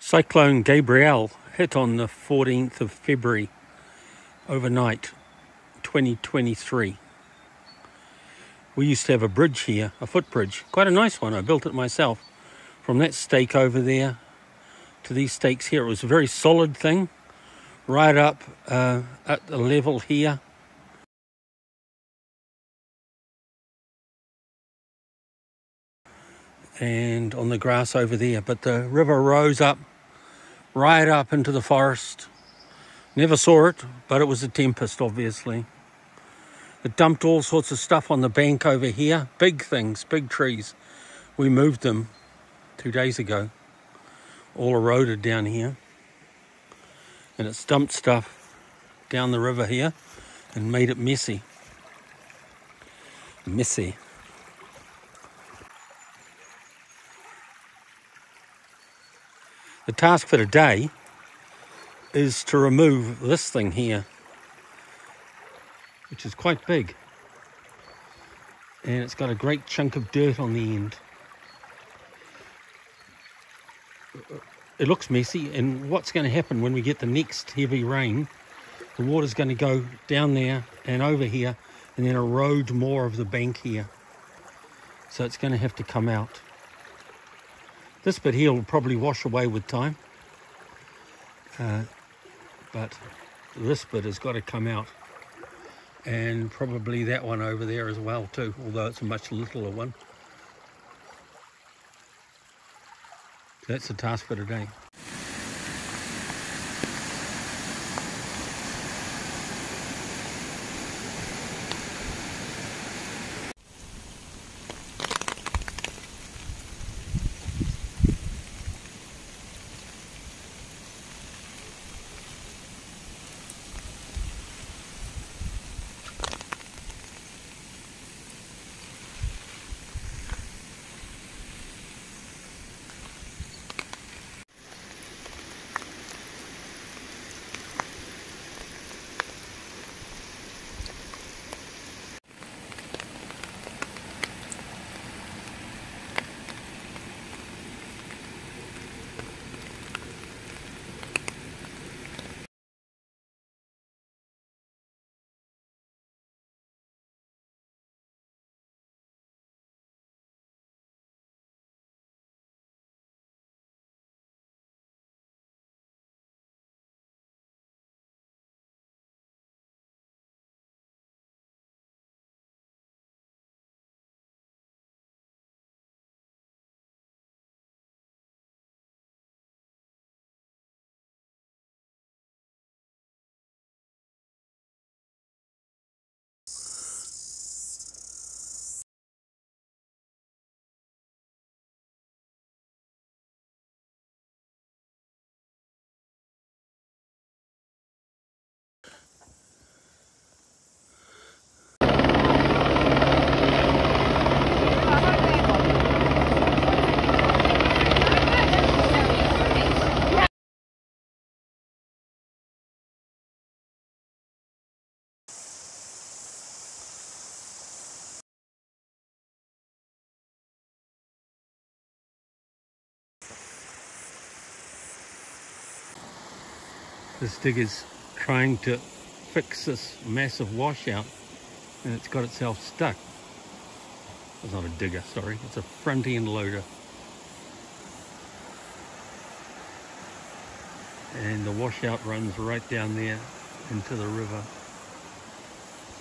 Cyclone Gabrielle hit on the 14th of February overnight, 2023. We used to have a bridge here, a footbridge, quite a nice one. I built it myself. From that stake over there to these stakes here, it was a very solid thing, right up at the level here. And on the grass over there. But the river rose up, right up into the forest. Never saw it, but it was a tempest, obviously. It dumped all sorts of stuff on the bank over here. Big things, big trees. We moved them 2 days ago. All eroded down here. And it's dumped stuff down the river here and made it messy. Messy. The task for today is to remove this thing here, which is quite big. And it's got a great chunk of dirt on the end. It looks messy, and what's going to happen when we get the next heavy rain, the water's going to go down there and over here and then erode more of the bank here. So it's going to have to come out. This bit here will probably wash away with time. But this bit has got to come out. And probably that one over there as well too, although it's a much littler one. That's the task for today. This digger's trying to fix this massive washout, and it's got itself stuck. It's not a digger, sorry, it's a front end loader. And the washout runs right down there into the river.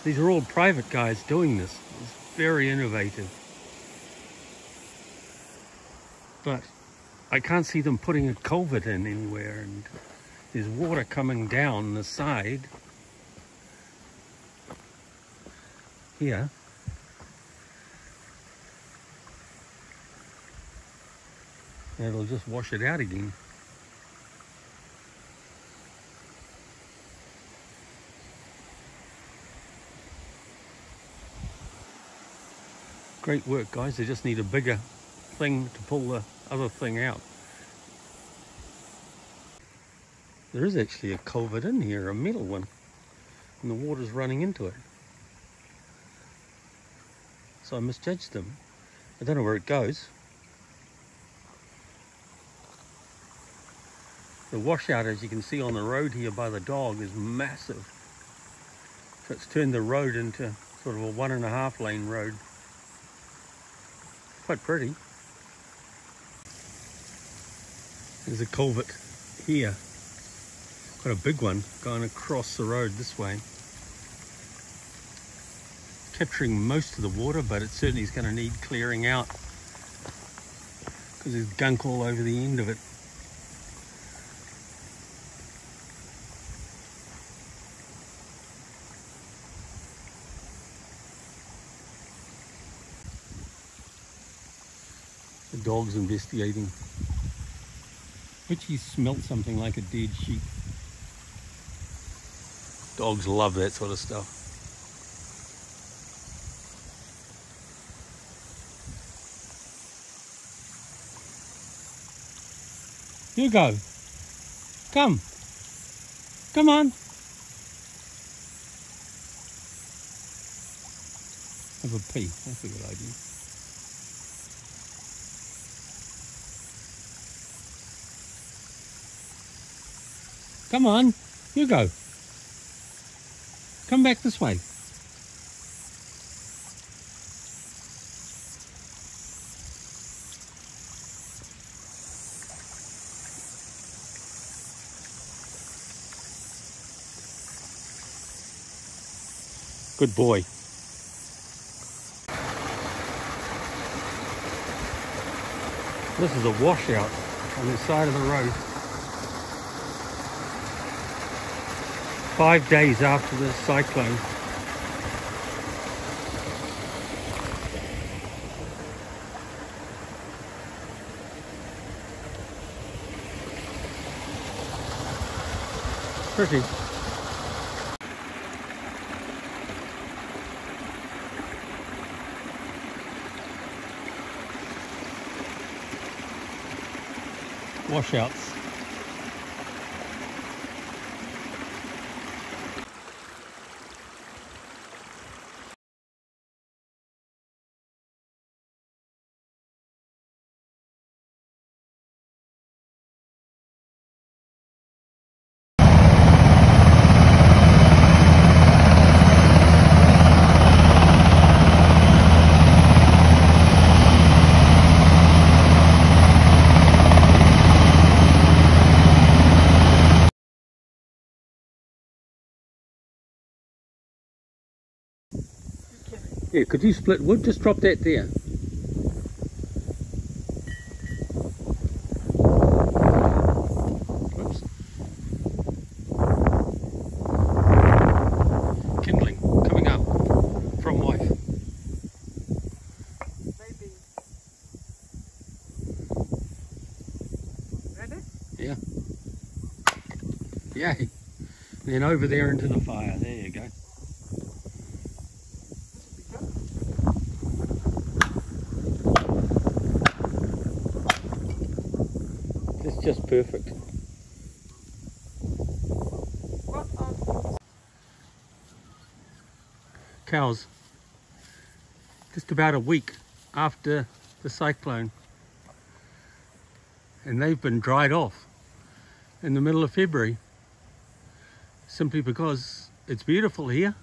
These are all private guys doing this. It's very innovative. But I can't see them putting a culvert in anywhere, and there's water coming down the side here. And it'll just wash it out again. Great work, guys. They just need a bigger thing to pull the other thing out. There is actually a culvert in here, a metal one, and the water's running into it. So I misjudged them. I don't know where it goes. The washout, as you can see on the road here by the dog, is massive. So it's turned the road into sort of a 1.5 lane road. Quite pretty. There's a culvert here. Quite a big one going across the road this way. Capturing most of the water, but it certainly is going to need clearing out because there's gunk all over the end of it. The dog's investigating. Which he smelt something like a dead sheep. Dogs love that sort of stuff. You go. Come. Come on. Have a pee. That's a good idea. Come on. You go. Come back this way. Good boy. This is a washout on the side of the road. 5 days after the cyclone. Pretty. Washouts. Yeah, could you split wood? Just drop that there. Whoops. Kindling coming up from wife. Maybe. Ready? Yeah. Yay. Then over there into the fire. There you go. It's just perfect. Cows. Just about a week after the cyclone. And they've been dried off in the middle of February. Simply because it's beautiful here,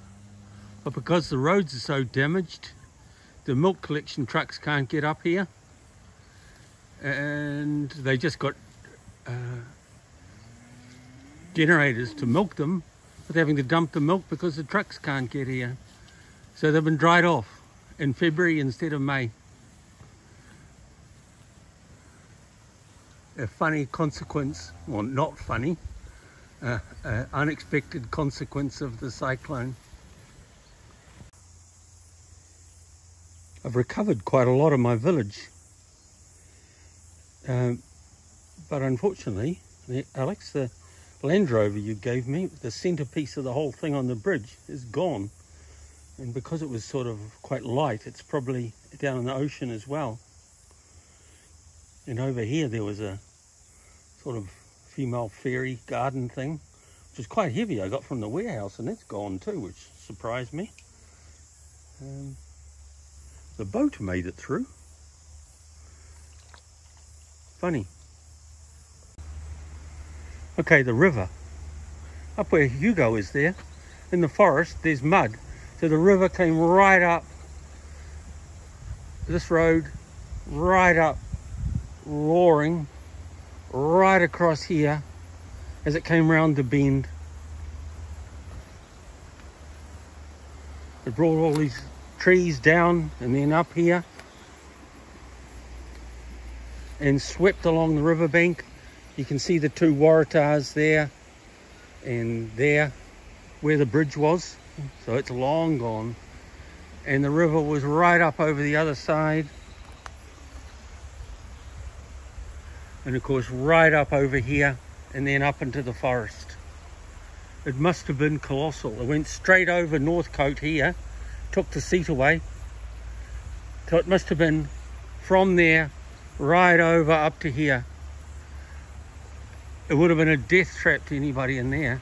but because the roads are so damaged, the milk collection trucks can't get up here. And they just got generators to milk them, but they're having to dump the milk because the trucks can't get here. So they've been dried off in February instead of May. A funny consequence, well, not funny, unexpected consequence of the cyclone. I've recovered quite a lot of my village. But unfortunately, Alex, the Land Rover you gave me, the centerpiece of the whole thing on the bridge, is gone. And because it was sort of quite light, it's probably down in the ocean as well. And over here there was a sort of female fairy garden thing, which is quite heavy. I got from the warehouse, and that's gone too, which surprised me. The boat made it through. Funny. Okay, the river. Up where Hugo is there, in the forest, there's mud. So the river came right up this road, right up, roaring, right across here as it came round the bend. It brought all these trees down and then up here and swept along the riverbank. You can see the two waratahs there and there where the bridge was. So it's long gone. And the river was right up over the other side. And of course right up over here and then up into the forest. It must have been colossal. It went straight over Northcote here, took the seat away. So it must have been from there right over up to here. It would have been a death trap to anybody in there.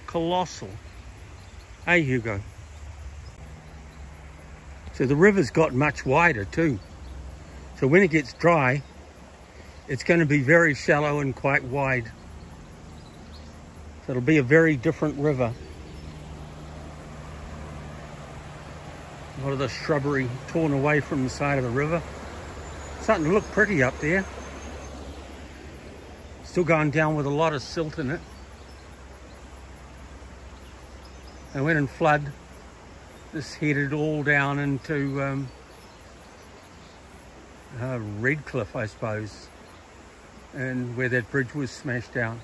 Colossal. Hey, Hugo. So the river's got much wider too. So when it gets dry, it's going to be very shallow and quite wide. So it'll be a very different river. A lot of the shrubbery torn away from the side of the river. Starting to look pretty up there. Still going down with a lot of silt in it. And when in flood, this headed all down into Redcliffe, I suppose, and where that bridge was smashed down.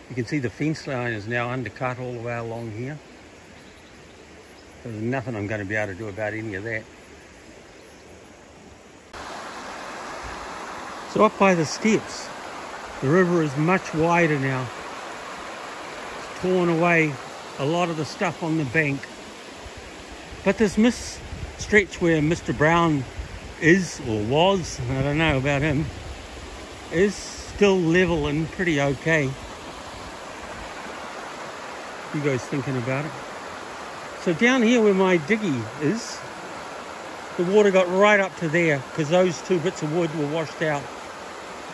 You can see the fence line is now undercut all the way along here. There's nothing I'm going to be able to do about any of that. So up by the steps, the river is much wider now. It's torn away a lot of the stuff on the bank. But this stretch where Mr. Brown is, or was, I don't know about him, is still level and pretty okay. You guys thinking about it? So down here where my diggy is, the water got right up to there because those two bits of wood were washed out.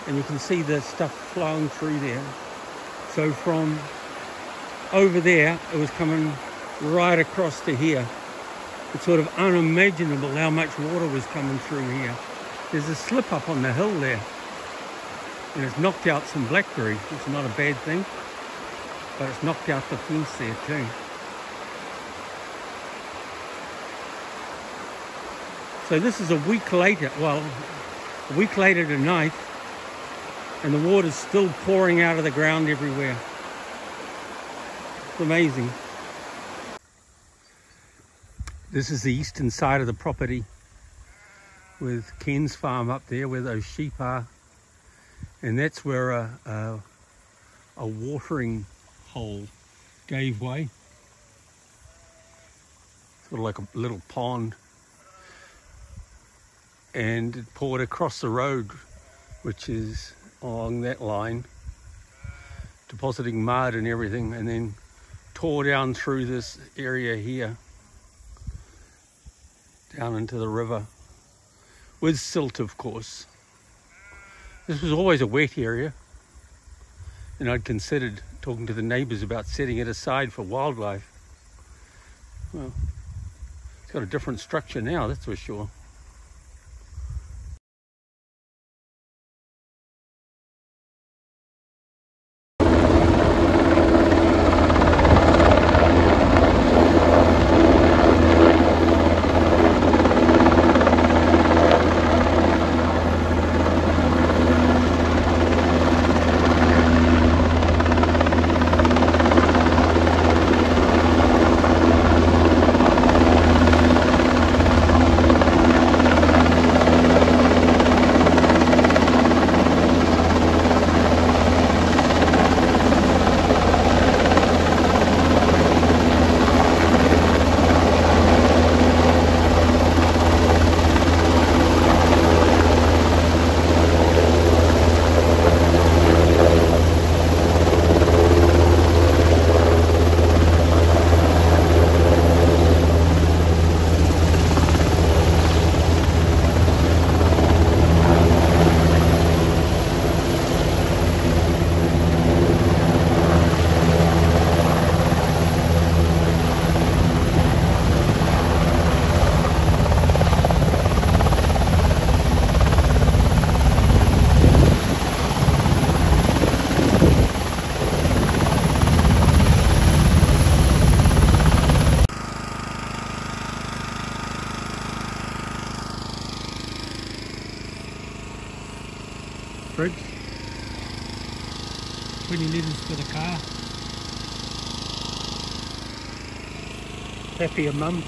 And you can see the stuff flowing through there. So from over there, it was coming right across to here. It's sort of unimaginable how much water was coming through here. There's a slip up on the hill there. And it's knocked out some blackberry. It's not a bad thing. But it's knocked out the fence there too. So this is a week later, well, a week later tonight, and the water's still pouring out of the ground everywhere. It's amazing. This is the eastern side of the property with Ken's farm up there where those sheep are. And that's where a watering hole gave way. Sort of like a little pond. And it poured across the road, which is along that line, depositing mud and everything, and then tore down through this area here, down into the river, with silt, of course. This was always a wet area, and I'd considered talking to the neighbours about setting it aside for wildlife. Well, it's got a different structure now, that's for sure. any letters for the car. Happier mum.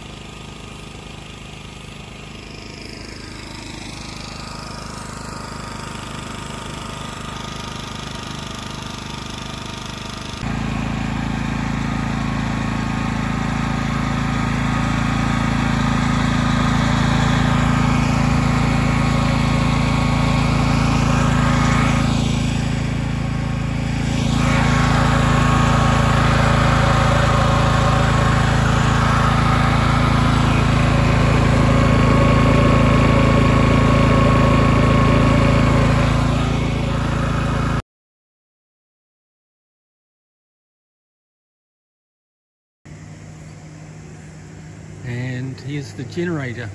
And here's the generator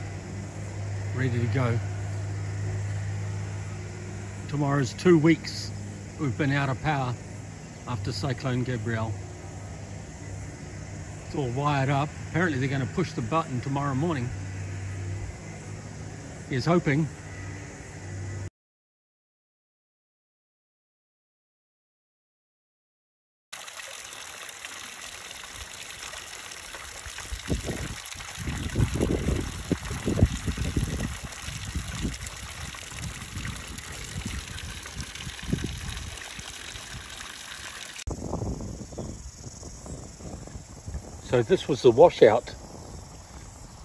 ready to go. Tomorrow's 2 weeks we've been out of power after Cyclone Gabrielle. It's all wired up. Apparently they're going to push the button tomorrow morning. Here's hoping. So this was the washout.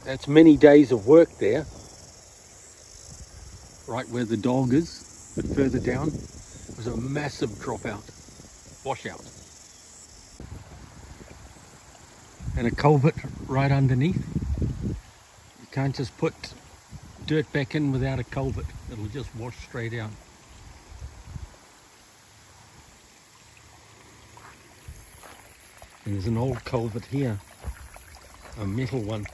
That's many days of work there. Right where the dog is, but further down, was a massive dropout, washout. And a culvert right underneath. You can't just put dirt back in without a culvert. It'll just wash straight out. And there's an old culvert here, a metal one,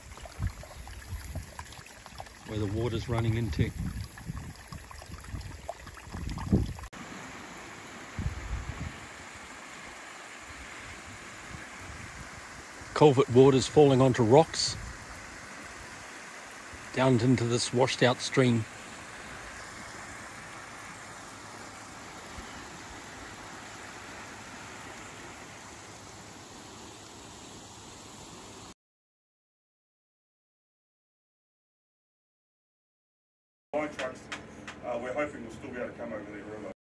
where the water's running into. Culvert water's falling onto rocks, down into this washed out stream. Fire trucks, we're hoping we'll still be able to come over the river.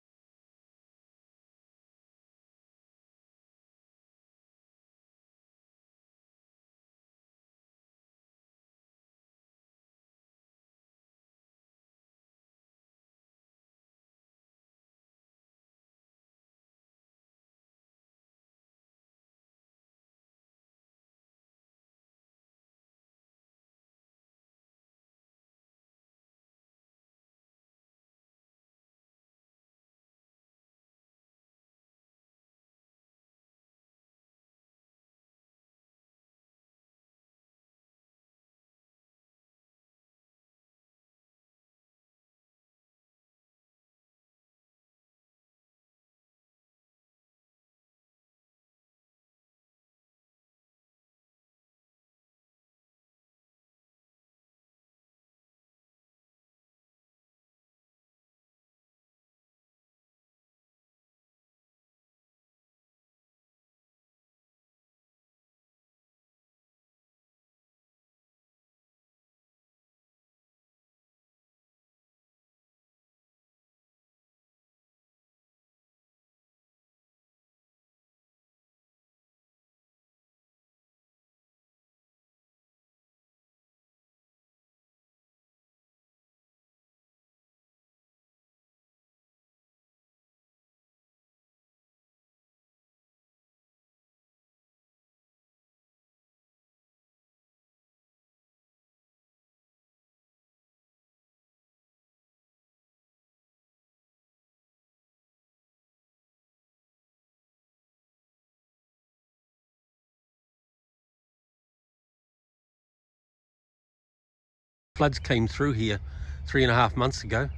Floods came through here 3.5 months ago,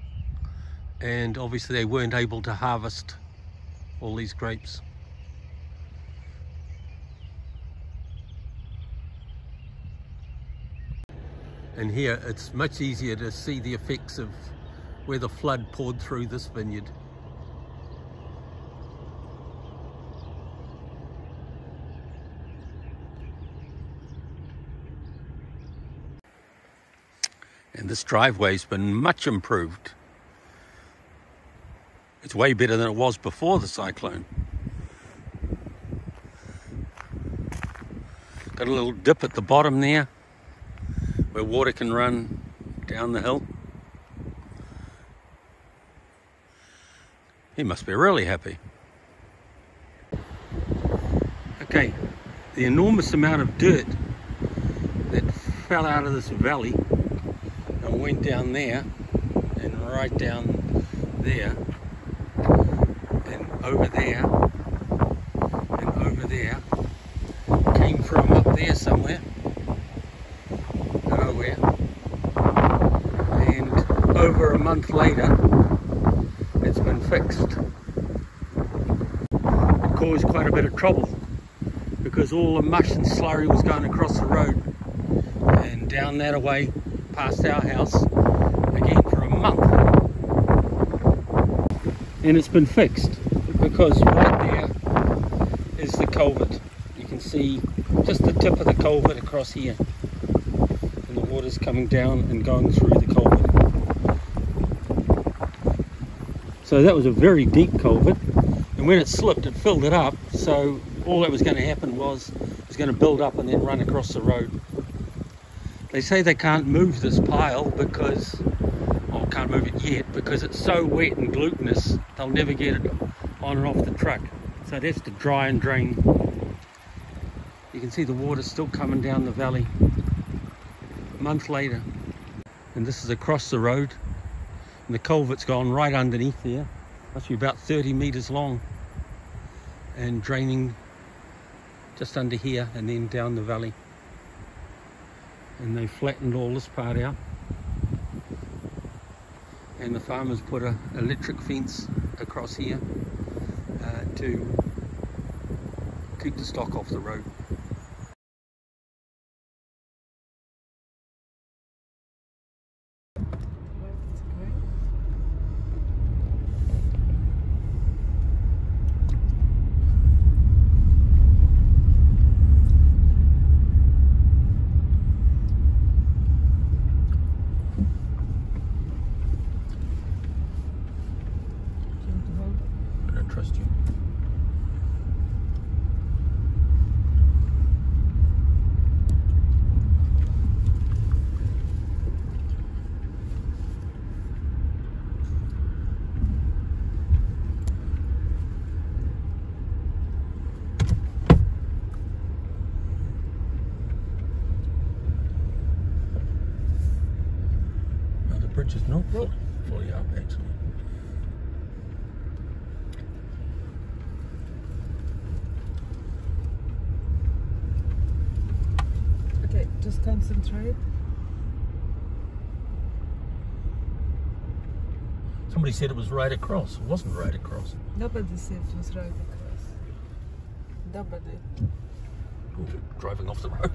and obviously they weren't able to harvest all these grapes. And here it's much easier to see the effects of where the flood poured through this vineyard. And this driveway's been much improved. It's way better than it was before the cyclone. Got a little dip at the bottom there where water can run down the hill. He must be really happy. Okay, the enormous amount of dirt that fell out of this valley and went down there and right down there and over there and over there came from up there somewhere, nowhere, and over a month later it's been fixed. It caused quite a bit of trouble because all the mush and slurry was going across the road and down that away past our house again for a month. And it's been fixed because right there is the culvert. You can see just the tip of the culvert across here, and the water's coming down and going through the culvert. So that was a very deep culvert, and when it slipped it filled it up, so all that was going to happen was it was going to build up and then run across the road. They say they can't move this pile because, well, can't move it yet because it's so wet and glutinous they'll never get it on and off the truck. So it has to dry and drain. You can see the water still coming down the valley a month later. And this is across the road. And the culvert's gone right underneath there. Must be about 30 metres long. And draining just under here and then down the valley. And they flattened all this part out. And the farmers put an electric fence across here to keep the stock off the road. I don't trust you. Well, the bridge is not fully up actually. Okay, just concentrate. Somebody said it was right across. It wasn't right across. Nobody said it was right across. Nobody. Ooh, driving off the road.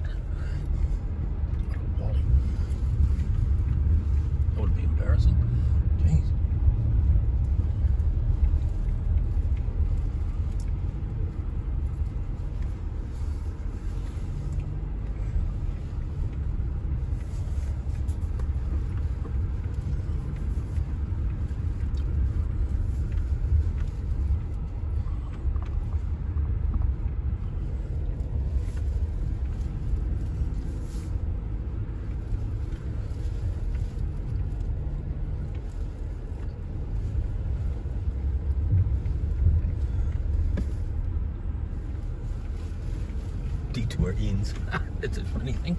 Wally. That would be embarrassing. Jeez. Detour ends. It's a funny thing.